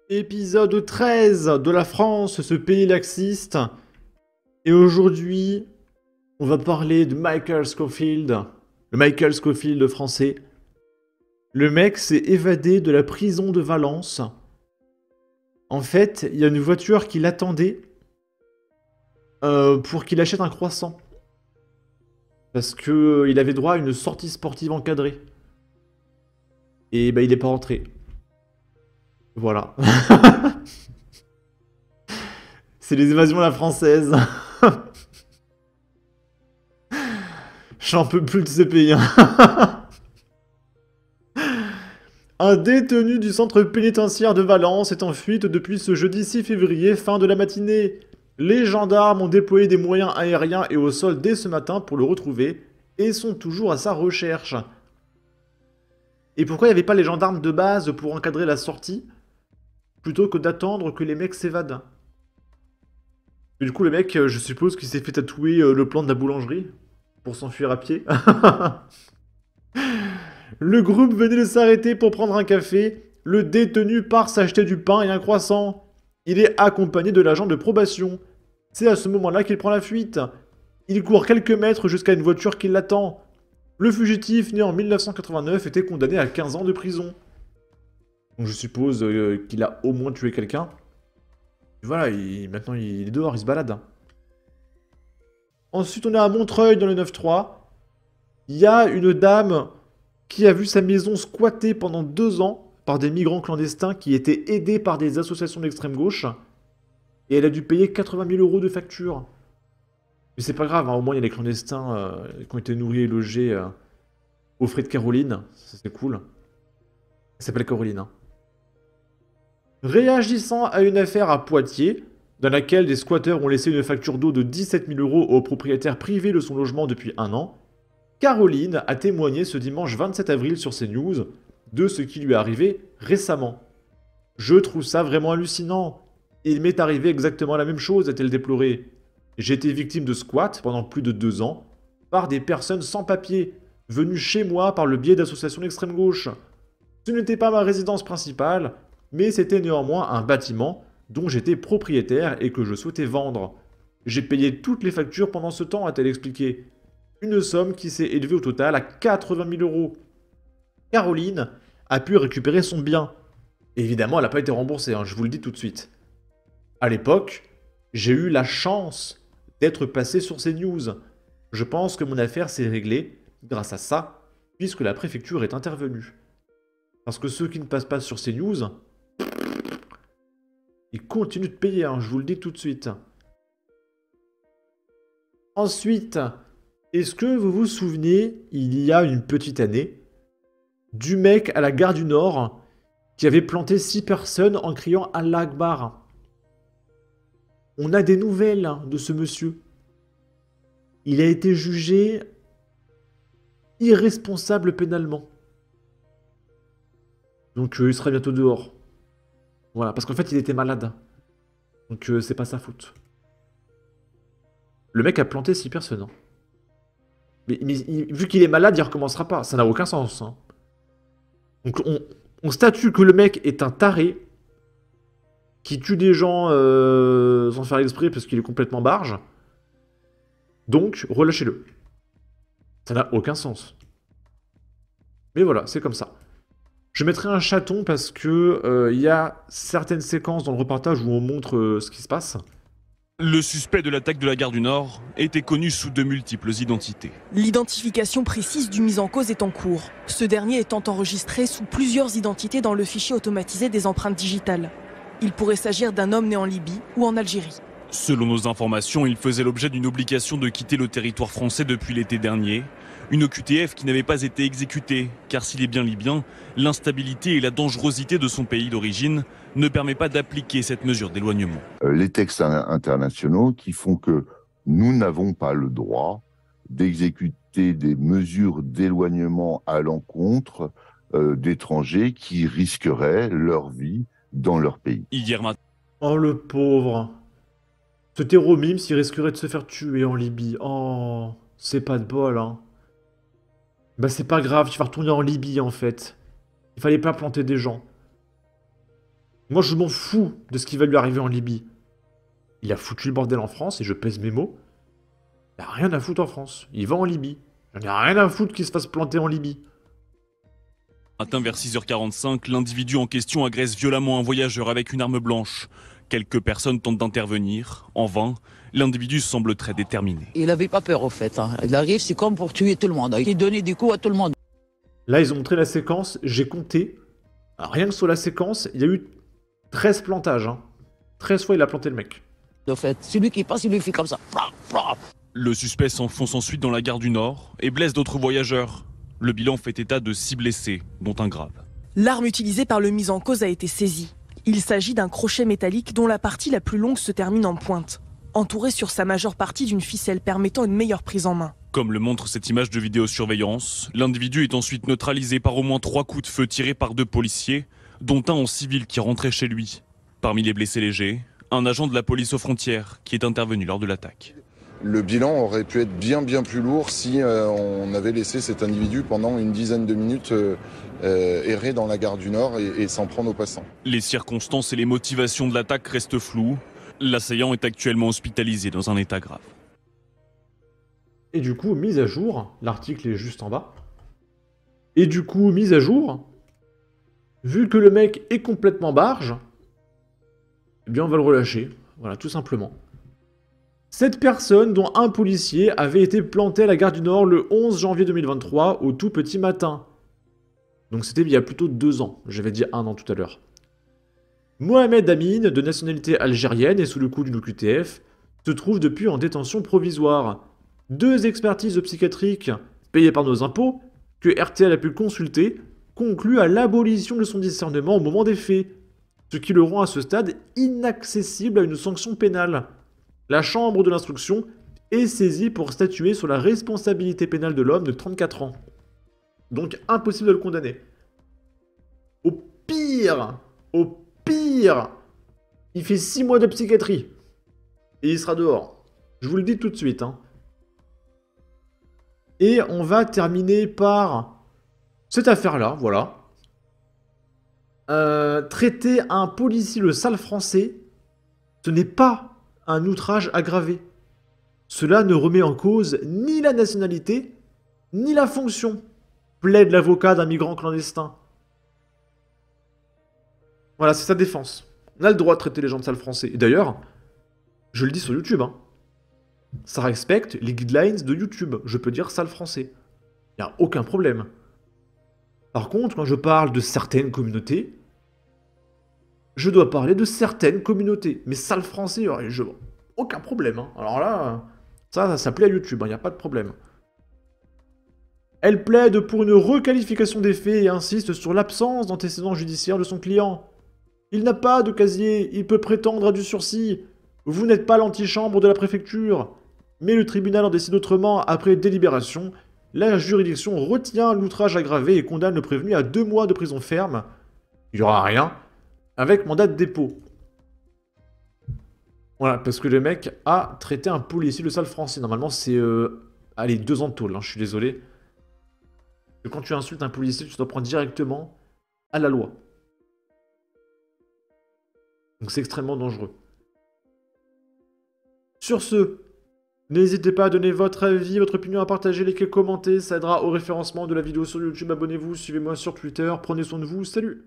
Épisode 13 de la France, ce pays laxiste. Et aujourd'hui, on va parler de Michael Scofield. Le Michael Scofield français. Le mec s'est évadé de la prison de Valence. En fait, il y a une voiture qui l'attendait pour qu'il achète un croissant. Parce que il avait droit à une sortie sportive encadrée. Et bah il est pas rentré. Voilà. C'est les évasions à la française. J'en peux plus de ce pays. Un détenu du centre pénitentiaire de Valence est en fuite depuis ce jeudi 6 février, fin de la matinée. Les gendarmes ont déployé des moyens aériens et au sol dès ce matin pour le retrouver et sont toujours à sa recherche. Et pourquoi il n'y avait pas les gendarmes de base pour encadrer la sortie plutôt que d'attendre que les mecs s'évadent? Et du coup, le mec, je suppose qu'il s'est fait tatouer le plan de la boulangerie pour s'enfuir à pied. Le groupe venait de s'arrêter pour prendre un café. Le détenu part s'acheter du pain et un croissant. Il est accompagné de l'agent de probation. C'est à ce moment-là qu'il prend la fuite. Il court quelques mètres jusqu'à une voiture qui l'attend. Le fugitif, né en 1989, était condamné à 15 ans de prison. Donc je suppose qu'il a au moins tué quelqu'un. Voilà, maintenant il est dehors, il se balade. Ensuite, on est à Montreuil dans le 9-3. Il y a une dame qui a vu sa maison squattée pendant 2 ans par des migrants clandestins qui étaient aidés par des associations d'extrême gauche. Et elle a dû payer 80 000 euros de facture. Mais c'est pas grave, hein, au moins il y a les clandestins qui ont été nourris et logés aux frais de Caroline. Ça c'est cool. Elle s'appelle Caroline. Hein. Réagissant à une affaire à Poitiers, dans laquelle des squatteurs ont laissé une facture d'eau de 17 000 euros au propriétaire privé de son logement depuis 1 an, Caroline a témoigné ce dimanche 27 avril sur CNews de ce qui lui est arrivé récemment. Je trouve ça vraiment hallucinant. Il m'est arrivé exactement la même chose, a-t-elle déploré. J'ai été victime de squat pendant plus de 2 ans par des personnes sans papier, venues chez moi par le biais d'associations d'extrême gauche. Ce n'était pas ma résidence principale, mais c'était néanmoins un bâtiment dont j'étais propriétaire et que je souhaitais vendre. J'ai payé toutes les factures pendant ce temps, a-t-elle expliqué. Une somme qui s'est élevée au total à 80 000 euros. Caroline a pu récupérer son bien. Évidemment, elle n'a pas été remboursée, hein, je vous le dis tout de suite. À l'époque, j'ai eu la chance d'être passé sur ces news. Je pense que mon affaire s'est réglée grâce à ça, puisque la préfecture est intervenue. Parce que ceux qui ne passent pas sur ces news, ils continuent de payer, hein, je vous le dis tout de suite. Ensuite, est-ce que vous vous souvenez, il y a une petite année, du mec à la gare du Nord qui avait planté 6 personnes en criant Allah Akbar? On a des nouvelles de ce monsieur. Il a été jugé irresponsable pénalement. Donc il sera bientôt dehors. Voilà, parce qu'en fait il était malade. Donc c'est pas sa faute. Le mec a planté 6 personnes. Hein. Mais vu qu'il est malade, il recommencera pas. Ça n'a aucun sens. Hein. Donc on statue que le mec est un taré qui tue des gens sans faire exprès parce qu'il est complètement barge. Donc relâchez-le. Ça n'a aucun sens. Mais voilà, c'est comme ça. Je mettrai un chaton parce que y a certaines séquences dans le reportage où on montre ce qui se passe. Le suspect de l'attaque de la gare du Nord était connu sous de multiples identités. L'identification précise du mis en cause est en cours, ce dernier étant enregistré sous plusieurs identités dans le fichier automatisé des empreintes digitales. Il pourrait s'agir d'un homme né en Libye ou en Algérie. Selon nos informations, il faisait l'objet d'une obligation de quitter le territoire français depuis l'été dernier. Une OQTF qui n'avait pas été exécutée, car s'il est bien libyen, l'instabilité et la dangerosité de son pays d'origine ne permet pas d'appliquer cette mesure d'éloignement. Les textes internationaux qui font que nous n'avons pas le droit d'exécuter des mesures d'éloignement à l'encontre d'étrangers qui risqueraient leur vie dans leur pays. Hier matin. Oh le pauvre. Ce terromime s'il risquerait de se faire tuer en Libye. Oh, c'est pas de bol, hein. Bah c'est pas grave, tu vas retourner en Libye en fait. Il fallait pas planter des gens. Moi, je m'en fous de ce qui va lui arriver en Libye. Il a foutu le bordel en France, et je pèse mes mots. Il a rien à foutre en France. Il va en Libye. J'en ai rien à foutre qu'il se fasse planter en Libye. Matin vers 6h45, l'individu en question agresse violemment un voyageur avec une arme blanche. Quelques personnes tentent d'intervenir. En vain, l'individu semble très déterminé. Il n'avait pas peur, au fait. Il arrive, c'est comme pour tuer tout le monde. Il donnait des coups à tout le monde. Là, ils ont montré la séquence. J'ai compté. Alors, rien que sur la séquence, il y a eu 13 plantages. 13 fois, il a planté le mec. Au fait, celui qui passe, il lui fait comme ça. Le suspect s'enfonce ensuite dans la gare du Nord et blesse d'autres voyageurs. Le bilan fait état de 6 blessés, dont un grave. L'arme utilisée par le mis en cause a été saisie. Il s'agit d'un crochet métallique dont la partie la plus longue se termine en pointe, entouré sur sa majeure partie d'une ficelle permettant une meilleure prise en main. Comme le montre cette image de vidéosurveillance, l'individu est ensuite neutralisé par au moins 3 coups de feu tirés par 2 policiers, dont un en civil qui rentrait chez lui. Parmi les blessés légers, un agent de la police aux frontières qui est intervenu lors de l'attaque. Le bilan aurait pu être bien plus lourd si on avait laissé cet individu pendant une dizaine de minutes errer dans la gare du Nord et s'en prendre aux passants. Les circonstances et les motivations de l'attaque restent floues. L'assaillant est actuellement hospitalisé dans un état grave. Et du coup, mise à jour, l'article est juste en bas. Et du coup, mise à jour, vu que le mec est complètement barge, eh bien on va le relâcher, voilà, tout simplement. Cette personne, dont un policier, avait été planté à la gare du Nord le 11 janvier 2023 au tout petit matin. Donc c'était il y a plutôt 2 ans, j'avais dit 1 an tout à l'heure. Mohamed Amin, de nationalité algérienne et sous le coup d'une OQTF, se trouve depuis en détention provisoire. 2 expertises psychiatriques payées par nos impôts, que RTL a pu consulter, concluent à l'abolition de son discernement au moment des faits, ce qui le rend à ce stade inaccessible à une sanction pénale. La chambre de l'instruction est saisie pour statuer sur la responsabilité pénale de l'homme de 34 ans. Donc impossible de le condamner. Au pire, il fait 6 mois de psychiatrie. Et il sera dehors. Je vous le dis tout de suite. Et on va terminer par cette affaire-là, voilà. Traiter un policier le sale français, ce n'est pas un outrage aggravé. Cela ne remet en cause ni la nationalité, ni la fonction, plaide l'avocat d'un migrant clandestin. Voilà, c'est sa défense. On a le droit de traiter les gens de sales français. Et d'ailleurs, je le dis sur YouTube, ça respecte les guidelines de YouTube. Je peux dire sale français. Il n'y a aucun problème. Par contre, quand je parle de certaines communautés, je dois parler de certaines communautés. Mais sale français, aucun problème. Alors là, ça plaît à YouTube, il n'y a pas de problème. Elle plaide pour une requalification des faits et insiste sur l'absence d'antécédents judiciaires de son client. Il n'a pas de casier, il peut prétendre à du sursis. Vous n'êtes pas l'antichambre de la préfecture. Mais le tribunal en décide autrement après délibération. La juridiction retient l'outrage aggravé et condamne le prévenu à 2 mois de prison ferme. Il n'y aura rien. Avec mandat de dépôt. Voilà, parce que le mec a traité un policier de sale français. Normalement, c'est... allez, 2 ans de tôle, je suis désolé. Et quand tu insultes un policier, tu t'en prends directement à la loi. Donc c'est extrêmement dangereux. Sur ce, n'hésitez pas à donner votre avis, votre opinion, à partager, liker, commenter. Ça aidera au référencement de la vidéo sur YouTube. Abonnez-vous, suivez-moi sur Twitter. Prenez soin de vous. Salut!